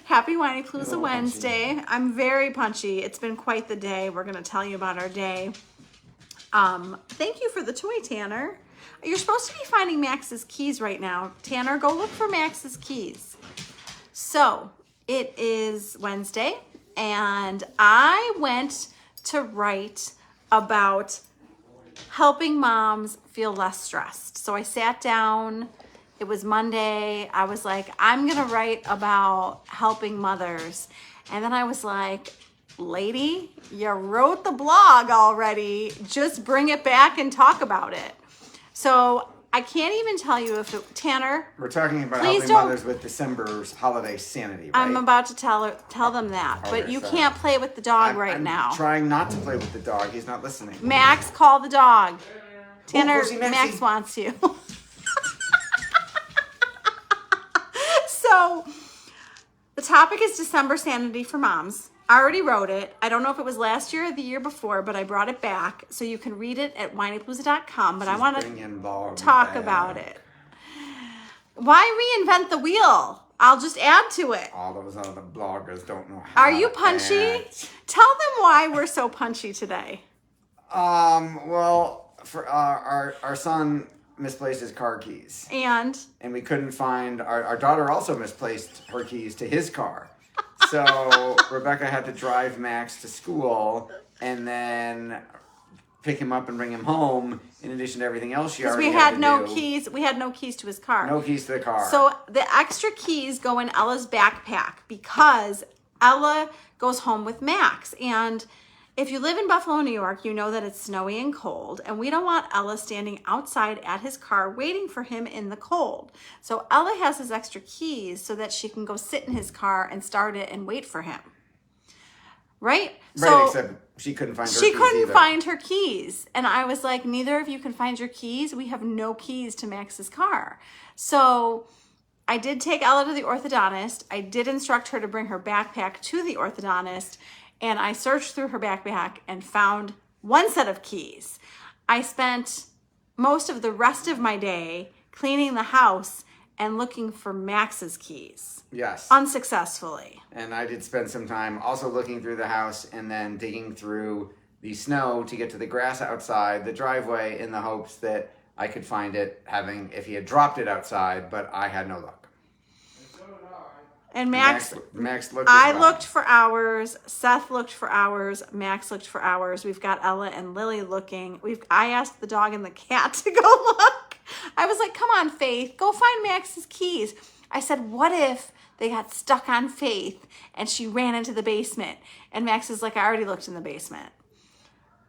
Happy Whiny Palooza Wednesday. I'm very punchy. It's been quite the day. We're going to tell you about our day. Thank you for the toy, Tanner. You're supposed to be finding Max's keys right now. Tanner, go look for Max's keys. So it is Wednesday, and I went to write about helping moms feel less stressed. So I sat down. It was Monday. I was like, I'm going to write about helping mothers. And then I was like, lady, you wrote the blog already. Just bring it back and talk about it. So I can't even tell you if Tanner. We're talking about helping mothers with December's holiday Sanity, right? I'm about to tell them that, but you can't play with the dog right now. I'm trying not to play with the dog. He's not listening. Max, call the dog. Tanner, Max wants you. So the topic is December Sanity for moms. I already wrote it. I don't know if it was last year or the year before, but I brought it back. So you can read it at whinypalooza.com. But I want to talk about it. Why reinvent the wheel? I'll just add to it. All those other bloggers don't know how. Are you punchy? Tell them why we're so punchy today. Well, for our son misplaced his car keys. And we couldn't find, our daughter also misplaced her keys to his car. So Rebecca had to drive Max to school and then pick him up and bring him home, in addition to everything else she already had to do. We had no keys to his car. No keys to the car. So the extra keys go in Ella's backpack because Ella goes home with Max. And if you live in Buffalo, New York, you know that it's snowy and cold, and we don't want Ella standing outside at his car waiting for him in the cold. So Ella has his extra keys so that she can go sit in his car and start it and wait for him. Right? Right, except she couldn't find her keys. She couldn't find her keys. And I was like, neither of you can find your keys. We have no keys to Max's car. So I did take Ella to the orthodontist. I did instruct her to bring her backpack to the orthodontist. And I searched through her backpack and found one set of keys. I spent most of the rest of my day cleaning the house and looking for Max's keys. Yes. Unsuccessfully. And I did spend some time also looking through the house and then digging through the snow to get to the grass outside the driveway in the hopes that I could find it, if he had dropped it outside, but I had no luck. And Max looked. I looked for hours. Seth looked for hours. Max looked for hours. We've got Ella and Lily looking. I asked the dog and the cat to go look. I was like, "Come on, Faith, go find Max's keys." I said, "What if they got stuck on Faith and she ran into the basement?" And Max is like, "I already looked in the basement."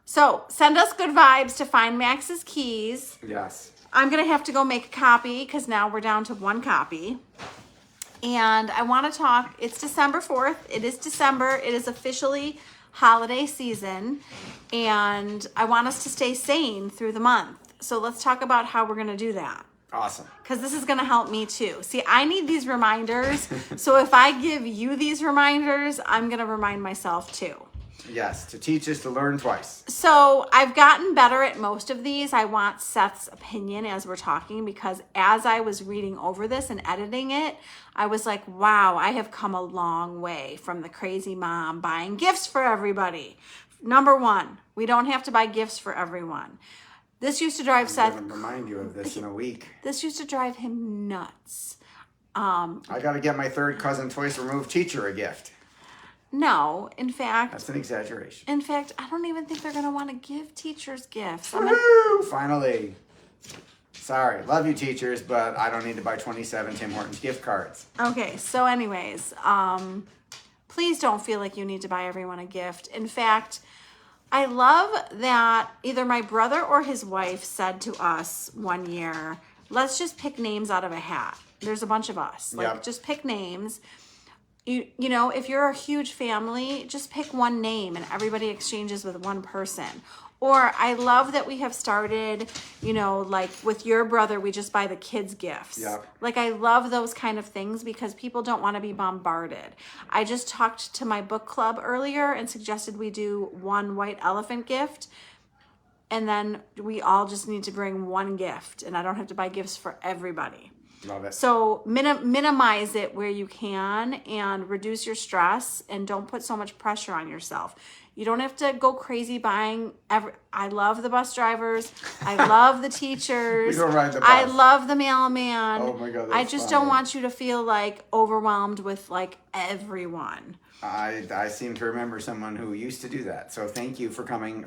So send us good vibes to find Max's keys. Yes. I'm gonna have to go make a copy because now we're down to one copy. And I want to talk, it's December 4th. It is December. It is officially holiday season. And I want us to stay sane through the month. So let's talk about how we're going to do that. Awesome. Because this is going to help me too. See, I need these reminders. So if I give you these reminders, I'm going to remind myself too. Yes, to teach is to learn twice. So I've gotten better at most of these. I want Seth's opinion as we're talking, because as I was reading over this and editing it, I was like, wow, I have come a long way from the crazy mom buying gifts for everybody. Number one, we don't have to buy gifts for everyone. This used to drive Seth. I'm going to remind you of this in a week. This used to drive him nuts. I got to get my third cousin twice removed teacher a gift. No, in fact. That's an exaggeration. In fact, I don't even think they're going to want to give teachers gifts. Woo! Finally. Sorry, love you teachers, but I don't need to buy 27 Tim Hortons gift cards. Okay, so anyways, please don't feel like you need to buy everyone a gift. In fact, I love that either my brother or his wife said to us one year, let's just pick names out of a hat. There's a bunch of us. Just pick names. You know, if you're a huge family, just pick one name and everybody exchanges with one person. Or I love that we have started, you know, like with your brother, we just buy the kids gifts. Yep. Like I love those kind of things because people don't want to be bombarded. I just talked to my book club earlier and suggested we do one white elephant gift. And then we all just need to bring one gift and I don't have to buy gifts for everybody. Love it. So minimize it where you can and reduce your stress and don't put so much pressure on yourself. You don't have to go crazy buying I love the bus drivers. I love the teachers. We go ride the bus. I love the mailman. Oh my God, I that's just funny. don't want you to feel like overwhelmed with like everyone. I seem to remember someone who used to do that. So thank you for coming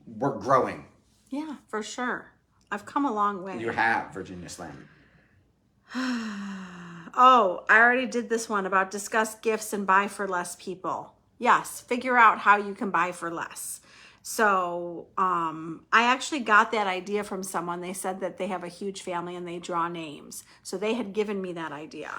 we're growing. Yeah, for sure. I've come a long way. You have, Virginia Slam. Oh, I already did this one about discuss gifts and buy for less people. Yes, figure out how you can buy for less. So I actually got that idea from someone. They said that they have a huge family and they draw names. So they had given me that idea.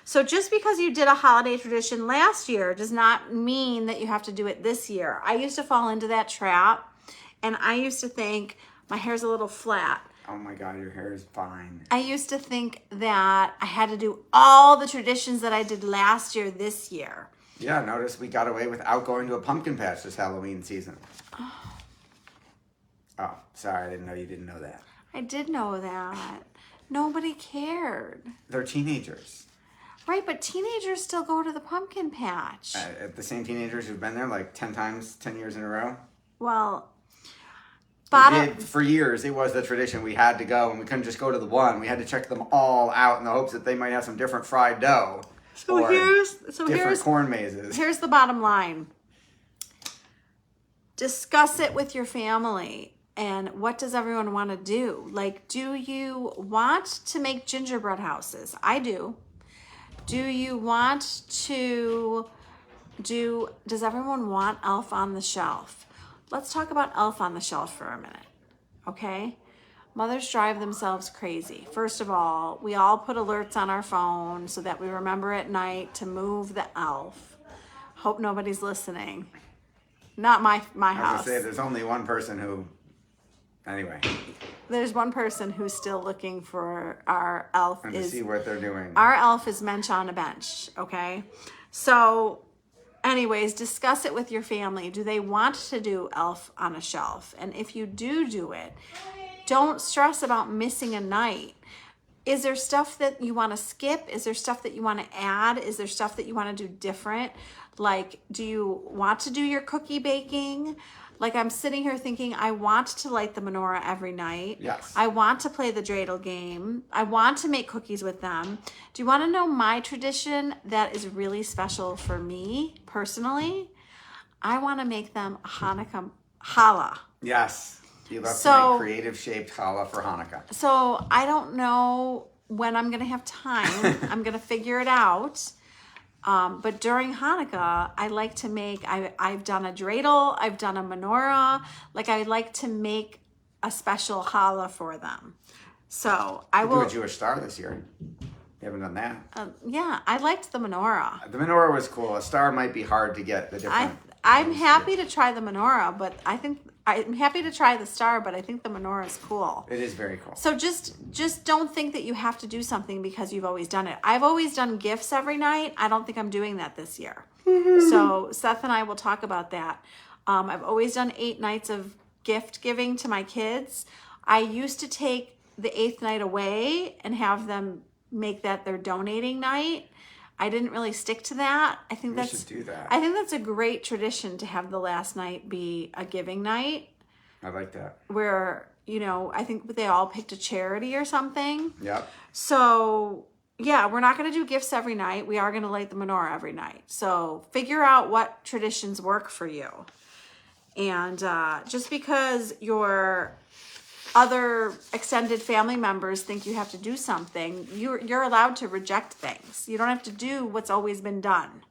So just because you did a holiday tradition last year does not mean that you have to do it this year. I used to fall into that trap, and I used to think my hair's a little flat. Oh my God, your hair is fine. I used to think that I had to do all the traditions that I did last year this year. Yeah, notice we got away without going to a pumpkin patch this Halloween season. Oh, sorry, I didn't know you didn't know that. I did know that. Nobody cared. They're teenagers. Right, but teenagers still go to the pumpkin patch. The same teenagers who've been there like 10 times, 10 years in a row. Well, For years, it was the tradition. We had to go, and we couldn't just go to the one. We had to check them all out in the hopes that they might have some different fried dough. Different corn mazes. Here's the bottom line. Discuss it with your family. And what does everyone want to do? Like, do you want to make gingerbread houses? I do. Do you want to does everyone want Elf on the Shelf? Let's talk about Elf on the Shelf for a minute, okay? Mothers drive themselves crazy. First of all, we all put alerts on our phone so that we remember at night to move the elf. Hope nobody's listening. Not my I was house. going to say, there's only one person who... Anyway. There's one person who's still looking for our elf. And to see what they're doing. Our elf is mensch on a bench, okay? So... anyways, discuss it with your family. Do they want to do Elf on a Shelf? And if you do it, don't stress about missing a night. Is there stuff that you want to skip? Is there stuff that you want to add? Is there stuff that you want to do different? Like, do you want to do your cookie baking? Like, I'm sitting here thinking, I want to light the menorah every night. Yes. I want to play the dreidel game. I want to make cookies with them. Do you want to know my tradition that is really special for me personally? I want to make them a Hanukkah challah. Yes. You love to make creative shaped challah for Hanukkah. So I don't know when I'm going to have time. I'm going to figure it out. But during Hanukkah, I like to make, I've done a dreidel, I've done a menorah. Like, I like to make a special challah for them. So I will do a Jewish star this year. You haven't done that. Yeah, I liked the menorah. The menorah was cool. A star might be hard to get the different. I'm happy to try the menorah, but I'm happy to try the star, but I think the menorah is cool. It is very cool. So just don't think that you have to do something because you've always done it. I've always done gifts every night. I don't think I'm doing that this year. So Seth and I will talk about that. I've always done 8 nights of gift giving to my kids. I used to take the 8th night away and have them make that their donating night. I didn't really stick to that. I think we should do that. I think that's a great tradition to have the last night be a giving night. I like that. Where, I think they all picked a charity or something. Yep. So, yeah, we're not going to do gifts every night. We are going to light the menorah every night. So figure out what traditions work for you. And just because your other extended family members think you have to do something, you're allowed to reject things. You don't have to do what's always been done.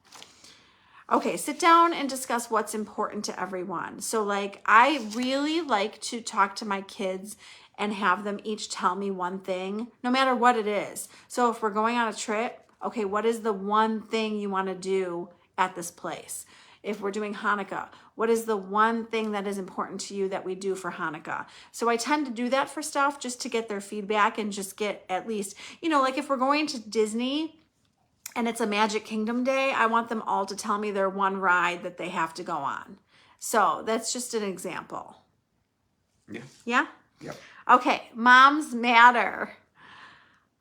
Okay, sit down and discuss what's important to everyone. So, like, I really like to talk to my kids and have them each tell me one thing, no matter what it is. So if we're going on a trip, okay, what is the one thing you want to do at this place? If we're doing Hanukkah, what is the one thing that is important to you that we do for Hanukkah? So I tend to do that for stuff just to get their feedback and just get at least, like if we're going to Disney and it's a Magic Kingdom day, I want them all to tell me their one ride that they have to go on. So that's just an example. Yeah. Yeah? Yep. Okay, moms matter.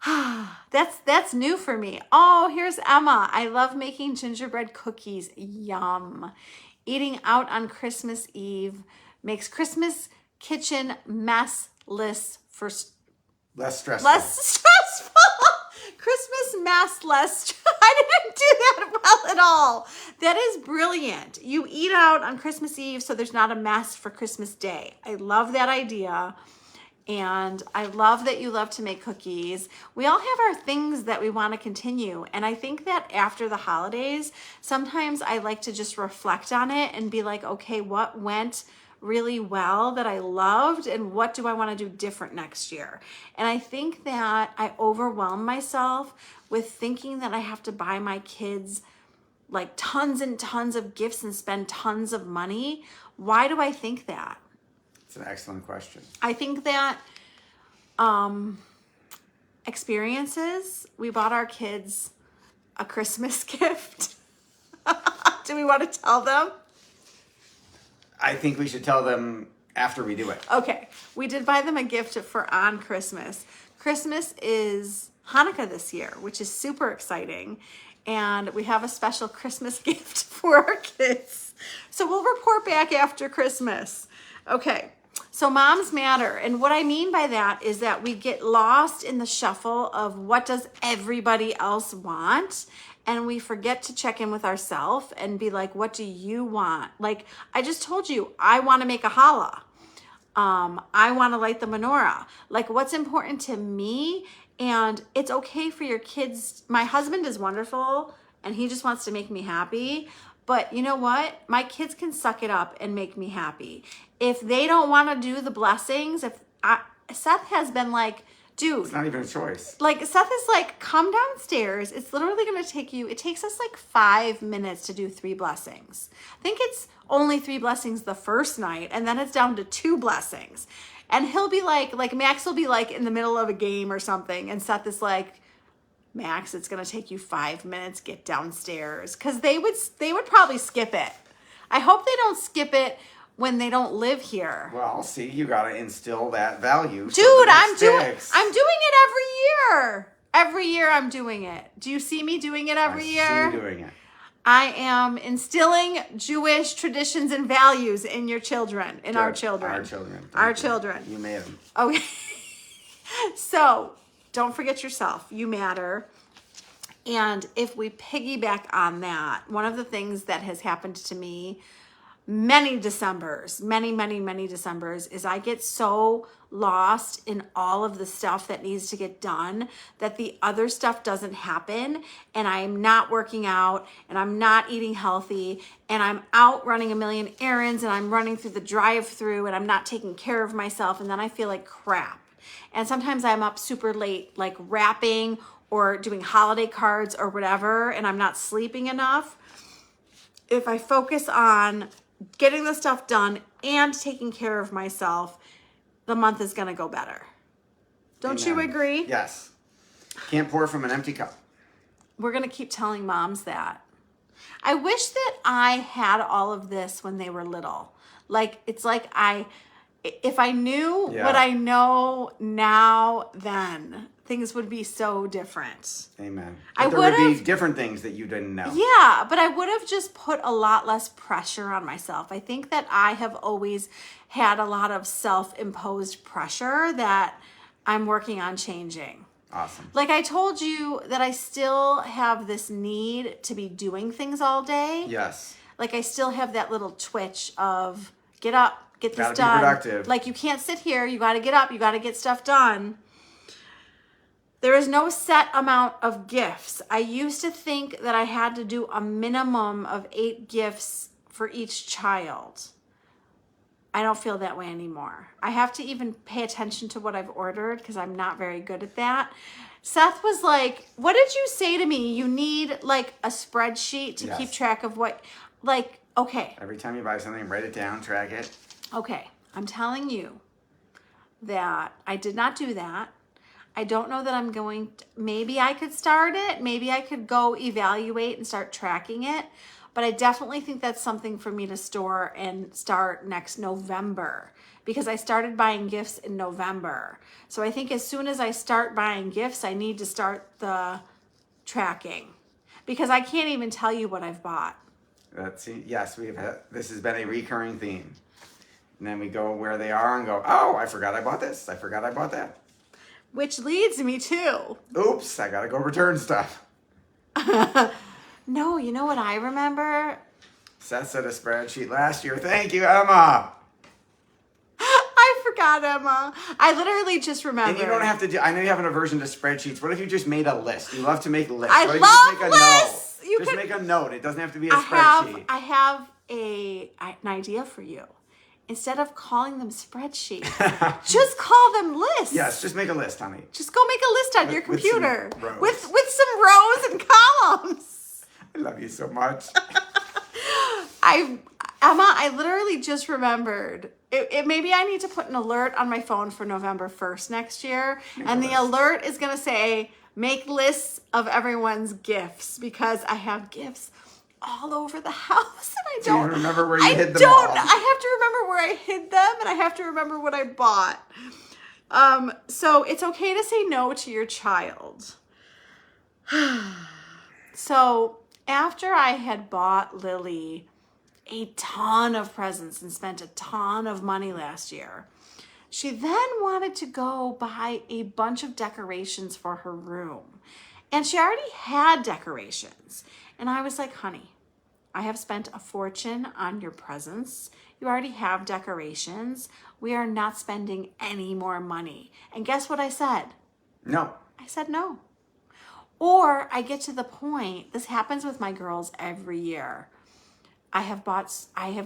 That's new for me. Oh, here's Emma. I love making gingerbread cookies. Yum. Eating out on Christmas Eve makes Christmas kitchen messless for Less stressful. less stressful. Christmas mess less. I didn't do that well at all. That is brilliant. You eat out on Christmas Eve so there's not a mess for Christmas Day. I love that idea. And I love that you love to make cookies. We all have our things that we want to continue. And I think that after the holidays, sometimes I like to just reflect on it and be like, okay, what went really well that I loved and what do I want to do different next year? And I think that I overwhelm myself with thinking that I have to buy my kids like tons and tons of gifts and spend tons of money. Why do I think that? It's an excellent question. I think that experiences, we bought our kids a Christmas gift. Do we want to tell them? I think we should tell them after we do it. Okay, we did buy them a gift for on Christmas. Christmas is Hanukkah this year, which is super exciting. And we have a special Christmas gift for our kids. So we'll report back after Christmas. Okay, so moms matter. And what I mean by that is that we get lost in the shuffle of what does everybody else want? And we forget to check in with ourselves and be like, what do you want? Like, I just told you, I want to make a challah. I want to light the menorah. Like, what's important to me? And it's okay for your kids. My husband is wonderful and he just wants to make me happy. But you know what? My kids can suck it up and make me happy. If they don't want to do the blessings, Seth has been like, dude. It's not even a choice. Like, Seth is like, come downstairs. It's literally going to take you, it takes us like 5 minutes to do 3 blessings. I think it's only 3 blessings the first night, and then it's down to 2 blessings. And he'll be like Max will be like in the middle of a game or something, and Seth is like, Max, it's going to take you 5 minutes, get downstairs. Because they would probably skip it. I hope they don't skip it when they don't live here. Well, see, you got to instill that value. Dude, I'm doing it every year. Every year I'm doing it. Do you see me doing it every year? I see you doing it. I am instilling Jewish traditions and values in your children, in our children. Our children. Our children. You made them. Okay. So, don't forget yourself. You matter. And if we piggyback on that, one of the things that has happened to me many Decembers, many Decembers, is I get so lost in all of the stuff that needs to get done that the other stuff doesn't happen, and I'm not working out and I'm not eating healthy and I'm out running a million errands and I'm running through the drive-through and I'm not taking care of myself, and then I feel like crap. And sometimes I'm up super late, like wrapping or doing holiday cards or whatever, and I'm not sleeping enough. If I focus on getting the stuff done and taking care of myself, the month is going to go better. Don't you agree? Yes. Can't pour from an empty cup. We're going to keep telling moms that. I wish that I had all of this when they were little. Like, it's like if I knew what I know now, then things would be so different. Amen. But there would be different things that you didn't know. Yeah, but I would have just put a lot less pressure on myself. I think that I have always had a lot of self-imposed pressure that I'm working on changing. Awesome. Like I told you that I still have this need to be doing things all day. Yes. Like I still have that little twitch of get up, get this Gotta done. be productive. Like you can't sit here, you got to get up, you got to get stuff done. There is no set amount of gifts. I used to think that I had to do a minimum of 8 gifts for each child. I don't feel that way anymore. I have to even pay attention to what I've ordered because I'm not very good at that. Seth was like, what did you say to me? You need like a spreadsheet to keep track of what, like, okay. Every time you buy something, write it down, track it. Okay, I'm telling you that I did not do that. I don't know that I'm going to, maybe I could start it. Maybe I could go evaluate and start tracking it. but I definitely think that's something for me to store and start next November, because I started buying gifts in November. So I think as soon as I start buying gifts, I need to start the tracking, because I can't even tell you what I've bought. Yes, this has been a recurring theme. And then we go where they are and go, oh, I forgot I bought this. I forgot I bought that. Which leads me to, oops, I gotta go return stuff. no, you know what I remember? Seth said a spreadsheet last year. Thank you, Emma. I forgot, Emma. I literally just remembered. And you don't have to do, I know you have an aversion to spreadsheets. What if you just made a list? You love to make lists. I what if love you just make a lists. Note? Just make a note. It doesn't have to be a spreadsheet. I have an idea for you. Instead of calling them spreadsheets, just call them lists. Yes, just make a list, honey. Just go make a list on your computer with some rows and columns. I love you so much. Emma, I literally just remembered. Maybe I need to put an alert on my phone for November 1st next year. And the alert is going to say, make lists of everyone's gifts, because I have gifts all over the house. And Do you remember where you hid them all? I have to remember where I hid them, and I have to remember what I bought. So it's okay to say no to your child. So after I had bought Lily a ton of presents and spent a ton of money last year, she then wanted to go buy a bunch of decorations for her room. And she already had decorations. And I was like, honey, I have spent a fortune on your presents. You already have decorations. We are not spending any more money. And guess what I said? No. I said no. Or I get to the point, this happens with my girls every year. I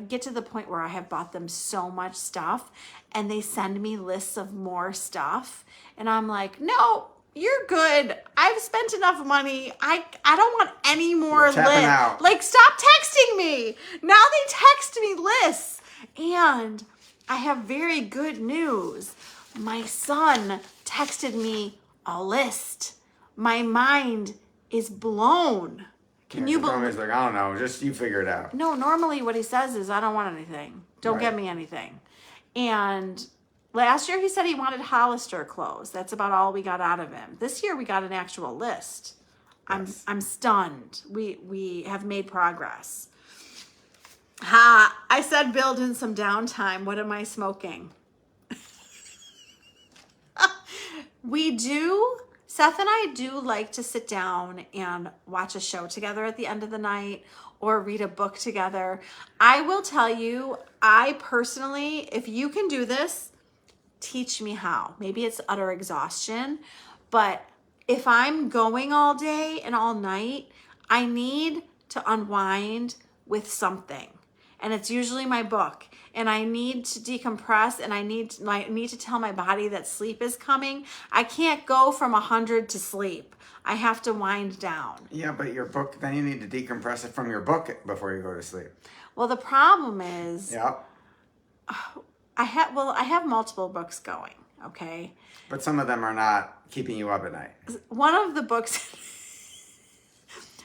get to the point where I have bought them so much stuff, and they send me lists of more stuff. And I'm like, no, you're good. I've spent enough money. I don't want any more lists. Like, stop texting me. Now they text me lists. And I have very good news. My son texted me a list. My mind is blown. Can you believe? He's like, I don't know. Just you figure it out. No, normally what he says is, I don't want anything. Don't get me anything. And last year he said he wanted Hollister clothes. That's about all we got out of him. This year we got an actual list. Yes. I'm stunned. We have made progress. I said build in some downtime. What am I smoking? Seth and I do like to sit down and watch a show together at the end of the night, or read a book together. I will tell you, I personally, if you can do this, teach me how. Maybe it's utter exhaustion, but if I'm going all day and all night, I need to unwind with something. And it's usually my book. And I need to decompress, and I need to tell my body that sleep is coming. I can't go from 100 to sleep. I have to wind down. Yeah, but your book, then you need to decompress it from your book before you go to sleep. Well, the problem is, yeah, I have multiple books going, okay? But some of them are not keeping you up at night. One of the books,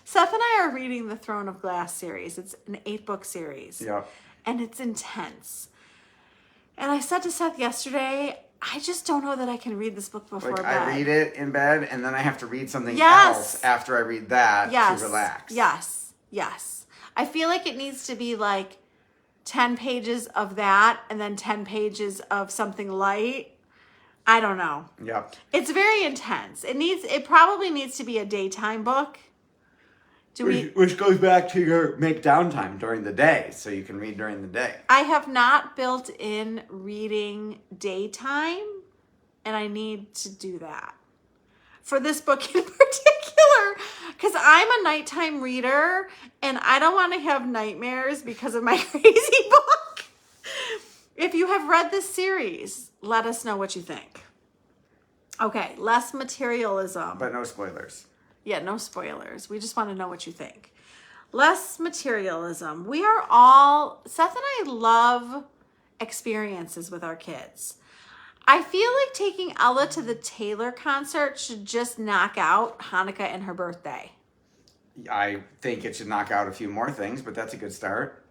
Seth and I are reading the Throne of Glass series. It's an 8-book series. Yeah. And it's intense. And I said to Seth yesterday, I just don't know that I can read this book before bed. I read it in bed, and then I have to read something else after I read that to relax. Yes. I feel like it needs to be like 10 pages of that, and then 10 pages of something light. I don't know. Yep. It's very intense. It probably needs to be a daytime book. Which goes back to your make downtime during the day, so you can read during the day. I have not built in reading daytime, and I need to do that for this book in particular, because I'm a nighttime reader, and I don't want to have nightmares because of my crazy book. If you have read this series, let us know what you think. Okay, less materialism. But no spoilers. Yeah, no spoilers. We just want to know what you think. Less materialism. Seth and I love experiences with our kids. I feel like taking Ella to the Taylor concert should just knock out Hanukkah and her birthday. I think it should knock out a few more things, but that's a good start.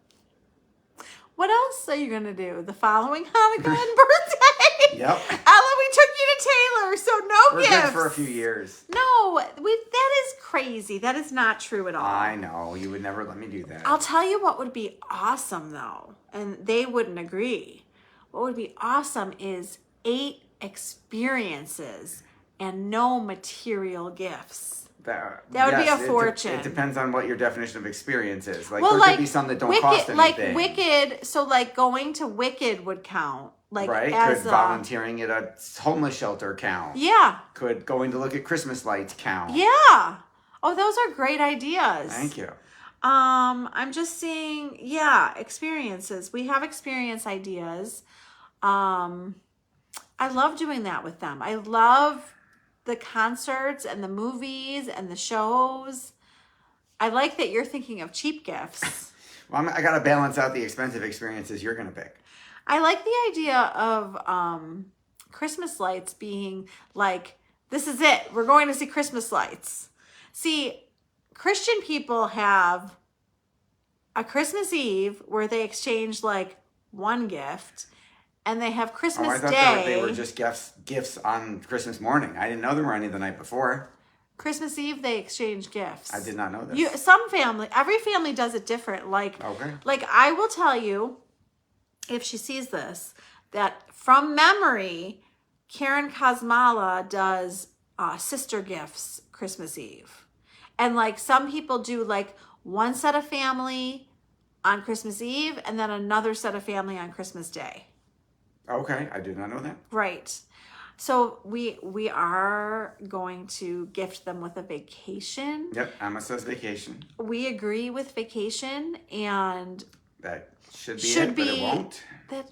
What else are you going to do? The following Hanukkah and birthday? Yep. Ella, we took you to Taylor, so no We're gifts. good for a few years. No, that is crazy. That is not true at all. I know. You would never let me do that. I'll tell you what would be awesome, though, and they wouldn't agree. What would be awesome is 8 experiences and no material gifts. That would be a fortune. It depends on what your definition of experience is. Like, Well, there like could be some that don't Wicked, cost anything. like Wicked. So, like going to Wicked would count. Like Right? as Could volunteering at a homeless shelter count? Yeah. Could going to look at Christmas lights count? Yeah. Oh, those are great ideas. Thank you. I'm just seeing, experiences. We have experience ideas. I love doing that with them. I love the concerts and the movies and the shows. I like that you're thinking of cheap gifts. Well, I got to balance out the expensive experiences you're going to pick. I like the idea of Christmas lights being like, this is it. We're going to see Christmas lights. See, Christian people have a Christmas Eve where they exchange like one gift, and they have Christmas I thought Day. they were just gifts on Christmas morning. I didn't know there were any the night before. Christmas Eve, they exchange gifts. I did not know this. Every family does it different. Like I will tell you, if she sees this, that from memory, Karen Kosmala does sister gifts Christmas Eve. And like some people do like one set of family on Christmas Eve and then another set of family on Christmas Day. Okay, I did not know that. Right. So we are going to gift them with a vacation. Yep, Emma says vacation. We agree with vacation, and That should be but it won't. That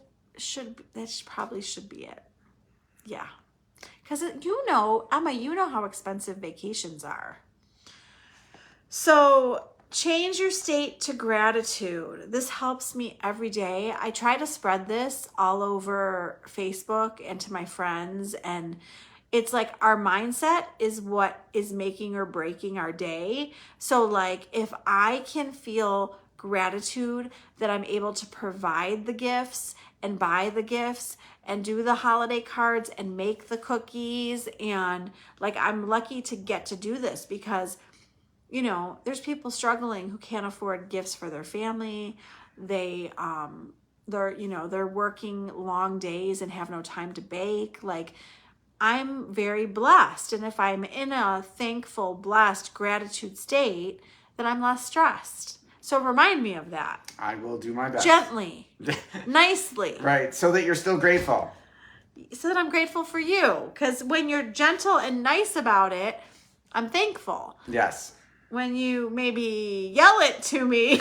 probably should be it. Yeah. Because Emma, you know how expensive vacations are. So change your state to gratitude. This helps me every day. I try to spread this all over Facebook and to my friends. And it's like our mindset is what is making or breaking our day. So like if I can feel gratitude that I'm able to provide the gifts and buy the gifts and do the holiday cards and make the cookies, and like I'm lucky to get to do this because there's people struggling who can't afford gifts for their family. They're working long days and have no time to bake. Like I'm very blessed. And if I'm in a thankful, blessed, gratitude state, then I'm less stressed. So remind me of that. I will do my best. Gently, nicely. Right, so that you're still grateful. So that I'm grateful for you. Because when you're gentle and nice about it, I'm thankful. Yes. When you maybe yell it to me.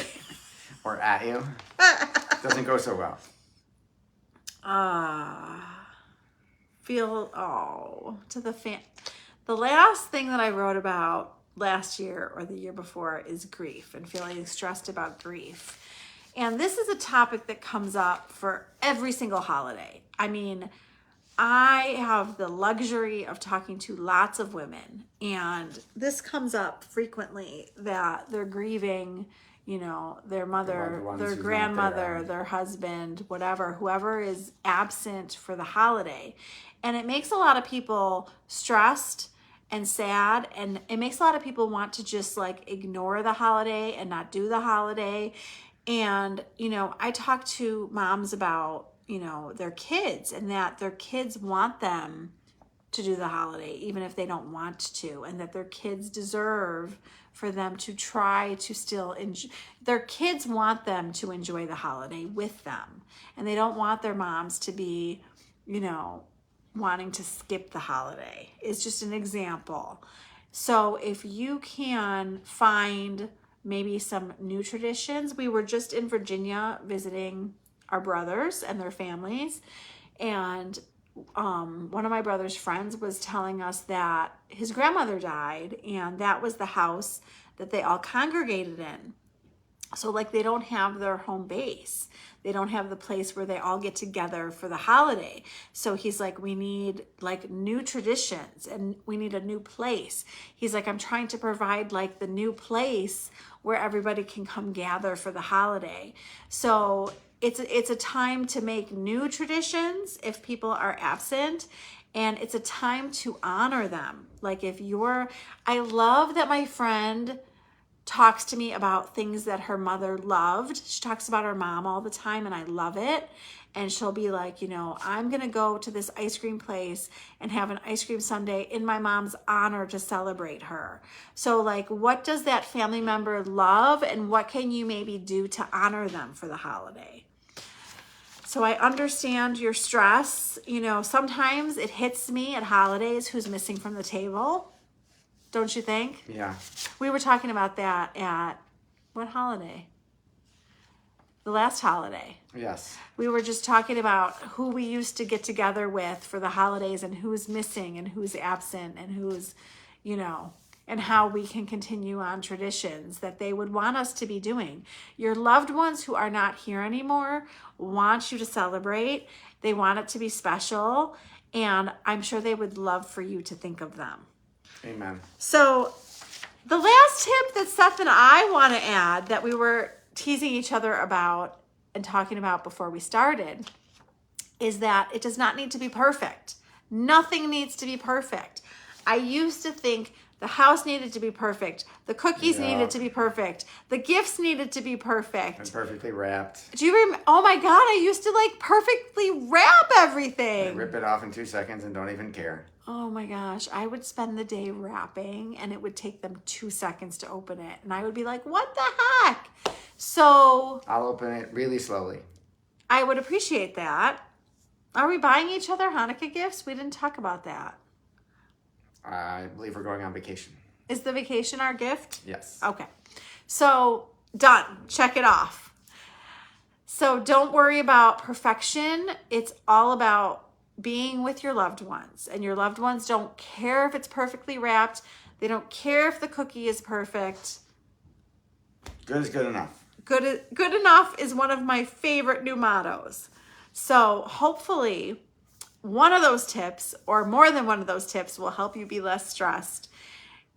Or at you. Doesn't go so well. The last thing that I wrote about last year or the year before is grief and feeling stressed about grief. And this is a topic that comes up for every single holiday. I mean, I have the luxury of talking to lots of women, and this comes up frequently that they're grieving, their mother, their grandmother, their husband, whoever is absent for the holiday. And it makes a lot of people stressed and sad, and it makes a lot of people want to just like ignore the holiday and not do the holiday. And, I talk to moms about their kids, and that their kids want them to do the holiday, even if they don't want to, and that their kids deserve for them to try to still enjoy. Their kids want them to enjoy the holiday with them, and they don't want their moms to be, wanting to skip the holiday. It's just an example. So if you can find maybe some new traditions. We were just in Virginia visiting our brothers and their families, and one of my brother's friends was telling us that his grandmother died, and that was the house that they all congregated in. So like they don't have their home base. They don't have the place where they all get together for the holiday. So he's like, we need like new traditions and we need a new place. He's like, I'm trying to provide like the new place where everybody can come gather for the holiday. So it's a time to make new traditions if people are absent. And it's a time to honor them. Like I love that my friend talks to me about things that her mother loved. She talks about her mom all the time, and I love it. And she'll be like, I'm going to go to this ice cream place and have an ice cream sundae in my mom's honor to celebrate her. So like, what does that family member love, and what can you maybe do to honor them for the holiday? So I understand your stress. Sometimes it hits me at holidays who's missing from the table. Don't you think? Yeah. We were talking about that at what holiday? The last holiday. Yes. We were just talking about who we used to get together with for the holidays and who's missing and who's absent and who's, and how we can continue on traditions that they would want us to be doing. Your loved ones who are not here anymore want you to celebrate. They want it to be special. And I'm sure they would love for you to think of them. Amen. So the last tip that Seth and I want to add that we were teasing each other about and talking about before we started is that it does not need to be perfect. Nothing needs to be perfect. I used to think the house needed to be perfect. The cookies needed to be perfect. The gifts needed to be perfect. And perfectly wrapped. Do you remember? Oh my God, I used to like perfectly wrap everything. And rip it off in 2 seconds and don't even care. Oh my gosh, I would spend the day wrapping and it would take them 2 seconds to open it. And I would be like, what the heck? So I'll open it really slowly. I would appreciate that. Are we buying each other Hanukkah gifts? We didn't talk about that. I believe we're going on vacation. Is the vacation our gift? Yes. Okay. So done. Check it off. So don't worry about perfection. It's all about being with your loved ones, and your loved ones don't care if it's perfectly wrapped. They don't care if the cookie is perfect. Good is good enough. Good enough is one of my favorite new mottos. So hopefully one of those tips or more than one of those tips will help you be less stressed.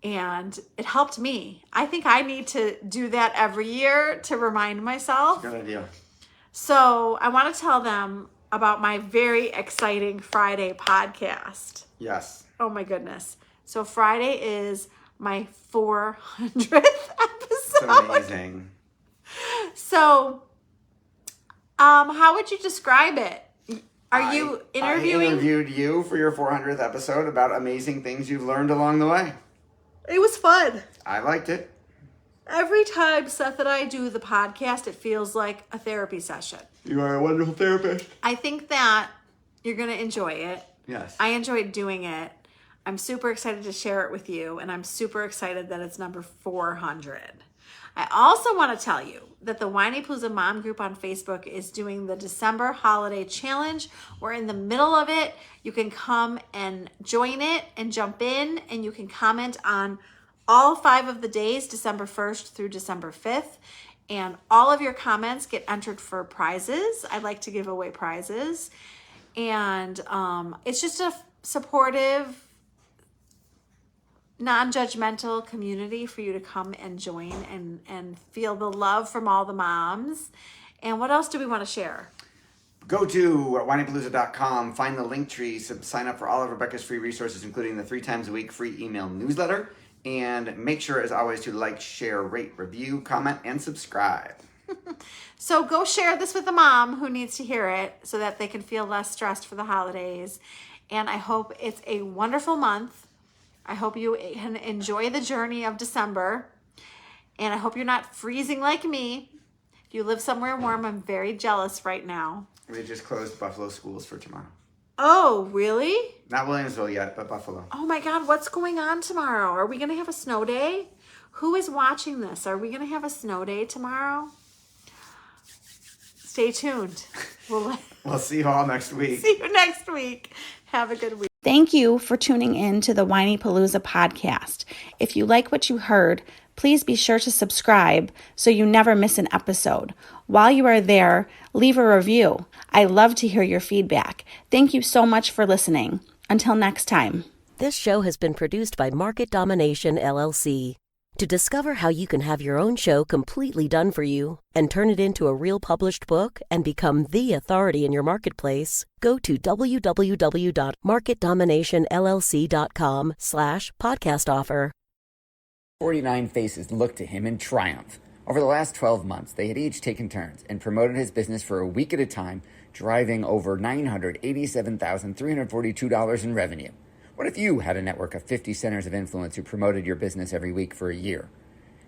And it helped me. I think I need to do that every year to remind myself. Good idea. So I want to tell them about my very exciting Friday podcast. Yes. Oh my goodness. So Friday is my 400th episode. So amazing. So, how would you describe it? Are you interviewing? I interviewed you for your 400th episode about amazing things you've learned along the way. It was fun. I liked it. Every time Seth and I do the podcast, it feels like a therapy session. You are a wonderful therapist. I think that you're going to enjoy it. Yes. I enjoyed doing it. I'm super excited to share it with you, and I'm super excited that it's number 400. I also want to tell you that the Whinypaluza Mom Group on Facebook is doing the December Holiday Challenge. We're in the middle of it. You can come and join it and jump in, and you can comment on all 5 of the days, December 1st through December 5th. And all of your comments get entered for prizes. I like to give away prizes. And it's just a supportive, non-judgmental community for you to come and join and feel the love from all the moms. And what else do we want to share? Go to whinypaluza.com, find the link tree, sign up for all of Rebecca's free resources, including the 3 times a week free email newsletter. And make sure, as always, to like, share, rate, review, comment, and subscribe. So go share this with a mom who needs to hear it so that they can feel less stressed for the holidays. And I hope it's a wonderful month. I hope you can enjoy the journey of December. And I hope you're not freezing like me. If you live somewhere warm, I'm very jealous right now. We just closed Buffalo schools for tomorrow. Oh, really? Not Williamsville yet, but Buffalo. Oh my God, what's going on tomorrow? Are we going to have a snow day? Who is watching this? Are we going to have a snow day tomorrow? Stay tuned. We'll see you all next week. See you next week. Have a good week. Thank you for tuning in to the Whinypaluza podcast. If you like what you heard, Please be sure to subscribe so you never miss an episode. While you are there, leave a review. I love to hear your feedback. Thank you so much for listening. Until next time. This show has been produced by Market Domination, LLC. To discover how you can have your own show completely done for you and turn it into a real published book and become the authority in your marketplace, go to www.marketdominationllc.com/podcast offer. 49 faces looked to him in triumph. Over the last 12 months, they had each taken turns and promoted his business for a week at a time, driving over $987,342 in revenue. What if you had a network of 50 centers of influence who promoted your business every week for a year?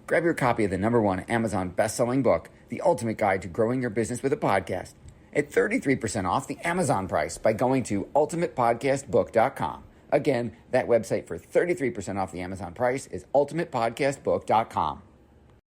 Grab your copy of the #1 Amazon best-selling book, The Ultimate Guide to Growing Your Business with a Podcast, at 33% off the Amazon price by going to ultimatepodcastbook.com. Again, that website for 33% off the Amazon price is ultimatepodcastbook.com.